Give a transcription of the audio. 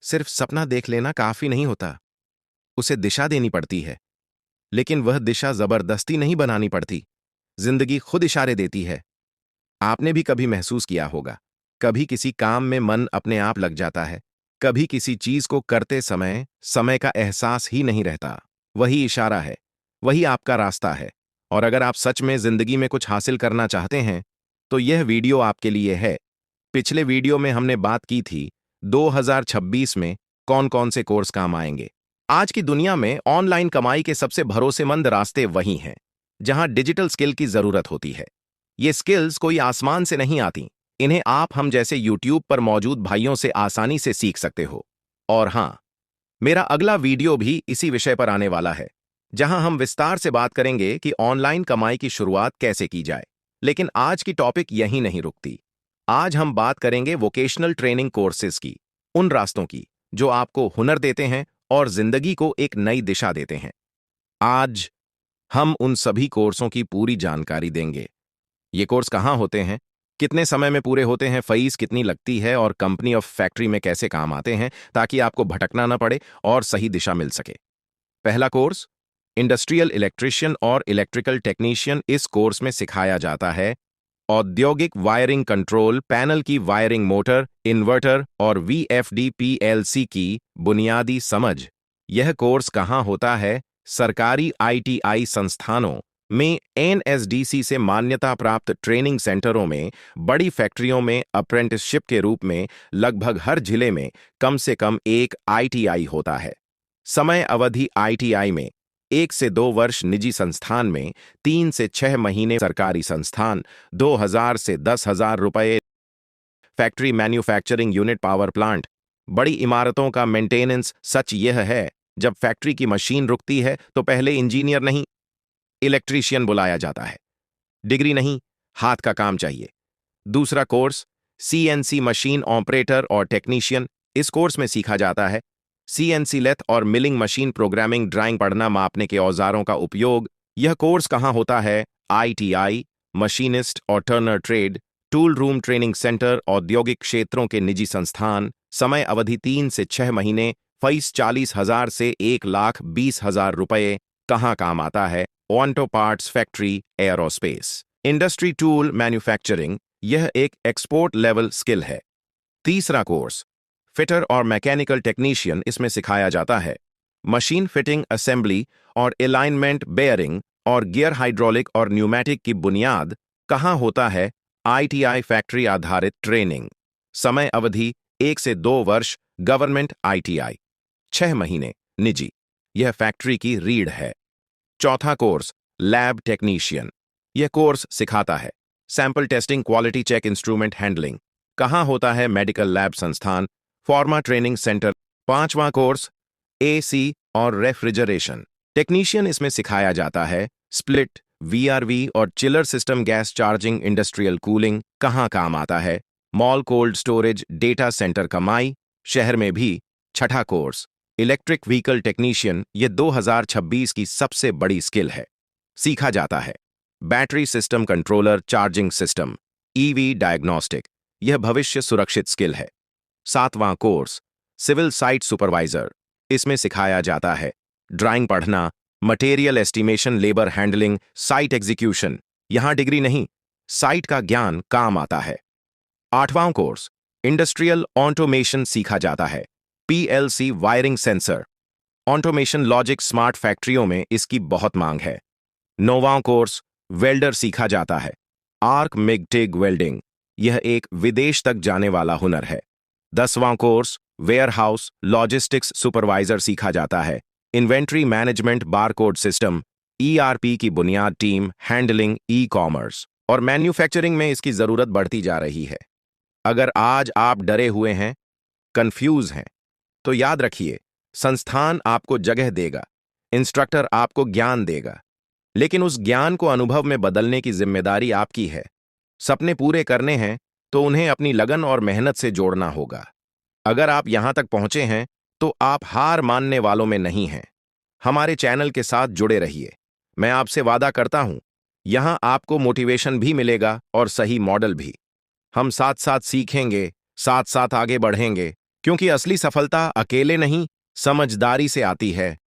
सिर्फ सपना देख लेना काफी नहीं होता, उसे दिशा देनी पड़ती है। लेकिन वह दिशा जबरदस्ती नहीं बनानी पड़ती, जिंदगी खुद इशारे देती है। आपने भी कभी महसूस किया होगा, कभी किसी काम में मन अपने आप लग जाता है, कभी किसी चीज को करते समय समय का एहसास ही नहीं रहता। वही इशारा है, वही आपका रास्ता है। और अगर आप सच में जिंदगी में कुछ हासिल करना चाहते हैं, तो यह वीडियो आपके लिए है। पिछले वीडियो में हमने बात की थी 2026 में कौन कौन से कोर्स काम आएंगे। आज की दुनिया में ऑनलाइन कमाई के सबसे भरोसेमंद रास्ते वही हैं, जहां डिजिटल स्किल की जरूरत होती है। ये स्किल्स कोई आसमान से नहीं आती, इन्हें आप हम जैसे यूट्यूब पर मौजूद भाइयों से आसानी से सीख सकते हो। और हां, मेरा अगला वीडियो भी इसी विषय पर आने वाला है, जहां हम विस्तार से बात करेंगे कि ऑनलाइन कमाई की शुरुआत कैसे की जाए। लेकिन आज की टॉपिक यहीं नहीं रुकती। आज हम बात करेंगे वोकेशनल ट्रेनिंग कोर्सेज की, उन रास्तों की जो आपको हुनर देते हैं और जिंदगी को एक नई दिशा देते हैं। आज हम उन सभी कोर्सों की पूरी जानकारी देंगे। ये कोर्स कहाँ होते हैं, कितने समय में पूरे होते हैं, फीस कितनी लगती है और कंपनी ऑफ फैक्ट्री में कैसे काम आते हैं, ताकि आपको भटकना न पड़े और सही दिशा मिल सके। पहला कोर्स, इंडस्ट्रियल इलेक्ट्रिशियन और इलेक्ट्रिकल टेक्नीशियन। इस कोर्स में सिखाया जाता है औद्योगिक वायरिंग कंट्रोल पैनल की वायरिंग, मोटर, इन्वर्टर और वीएफडी पीएलसी की बुनियादी समझ। यह कोर्स कहाँ होता है? सरकारी आईटीआई संस्थानों में, एनएसडीसी से मान्यता प्राप्त ट्रेनिंग सेंटरों में, बड़ी फैक्ट्रियों में अप्रेंटिसशिप के रूप में लगभग हर जिले में कम से कम एक आईटीआई होता है। समय अवधि आईटीआई में 1 से 2 वर्ष, निजी संस्थान में 3 से 6 महीने, सरकारी संस्थान 2000 से 10,000 रुपये। Factory manufacturing unit, power plant, बड़ी इमारतों का मेंटेनेंस। सच यह है, जब फैक्ट्री की मशीन रुकती है तो पहले इंजीनियर नहीं, इलेक्ट्रीशियन बुलाया जाता है। डिग्री नहीं, हाथ का काम चाहिए। दूसरा कोर्स, सीएनसी मशीन ऑपरेटर और टेक्नीशियन। इस कोर्स में सीखा जाता है सीएनसी लेथ और मिलिंग मशीन, प्रोग्रामिंग, ड्राइंग, पढ़ना, मापने के औजारों का उपयोग। यह कोर्स कहाँ होता है? आईटीआई, मशीनिस्ट और Turner trade, tool room training centre, औद्योगिक क्षेत्रों के निजी संस्थान। समय अवधि 3 से 6 महीने, फीस 40,000 से 1,20,000 रुपये। कहाँ काम आता है? Auto parts factory, aerospace industry, tool manufacturing. यह एक एक्सपोर्ट लेवल स्किल है। तीसरा कोर्स, फिटर और मैकेनिकल टेक्नीशियन। इसमें सिखाया जाता है मशीन फिटिंग, असेंबली और अलाइनमेंट, बेयरिंग और गियर, हाइड्रोलिक और न्यूमैटिक की बुनियाद। कहाँ होता है? आईटीआई फैक्ट्री आधारित ट्रेनिंग। समय अवधि 1 से 2 वर्ष, गवर्नमेंट आईटीआई, 6 महीने, निजी। यह फैक्ट्री की रीढ़ है। चौथा कोर्स, लैब टेक्नीशियन। यह कोर्स सिखाता है sample testing, quality check, instrument handling. कहाँ होता है? मेडिकल लैब संस्थान, फार्मा ट्रेनिंग सेंटर। पांचवा कोर्स, एसी और रेफ्रिजरेशन टेक्नीशियन। इसमें सिखाया जाता है स्प्लिट, वीआरवी और chiller system, gas charging, industrial cooling. कहाँ काम आता है? Mall, cold storage, data centre, कमाई, शहर में भी। छठा कोर्स, इलेक्ट्रिक व्हीकल टेक्नीशियन। यह 2026 की सबसे बड़ी स्किल है। सीखा जाता है battery system controller, charging system, EV diagnostic. यह भविष्य सुरक्षित स्किल है। सातवां कोर्स, सिविल साइट सुपरवाइजर। इसमें सिखाया जाता है ड्राइंग, पढ़ना, material estimation, labour handling, site execution. यहां डिग्री नहीं, साइट का ज्ञान काम आता है। आठवां कोर्स, इंडस्ट्रियल ऑटोमेशन। सीखा जाता है PLC, wiring, sensor, automation, logic. Smart फैक्ट्रियों में इसकी बहुत मांग है। नौवां कोर्स, वेल्डर। सीखा जाता है आर्क, मिग, टिग वेल्डिंग। यह एक विदेश तक जाने वाला हुनर है। 10वां कोर्स, वेयरहाउस लॉजिस्टिक्स सुपरवाइजर। सीखा जाता है inventory management, barcode system, ERP की बुनियाद, टीम हैंडलिंग, ई कॉमर्स और मैन्युफैक्चरिंग में इसकी जरूरत बढ़ती जा रही है। अगर आज आप डरे हुए हैं, कंफ्यूज हैं, तो याद रखिए, संस्थान आपको जगह देगा, इंस्ट्रक्टर आपको ज्ञान देगा, लेकिन उस ज्ञान को अनुभव में बदलने की जिम्मेदारी आपकी है। सपने पूरे करने हैं तो उन्हें अपनी लगन और मेहनत से जोड़ना होगा। अगर आप यहां तक पहुंचे हैं तो आप हार मानने वालों में नहीं हैं। हमारे चैनल के साथ जुड़े रहिए। मैं आपसे वादा करता हूं, यहां आपको मोटिवेशन भी मिलेगा और सही मॉडल भी। हम साथ साथ सीखेंगे, साथ साथ आगे बढ़ेंगे क्योंकि असली सफलता अकेले नहीं, समझदारी से आती है।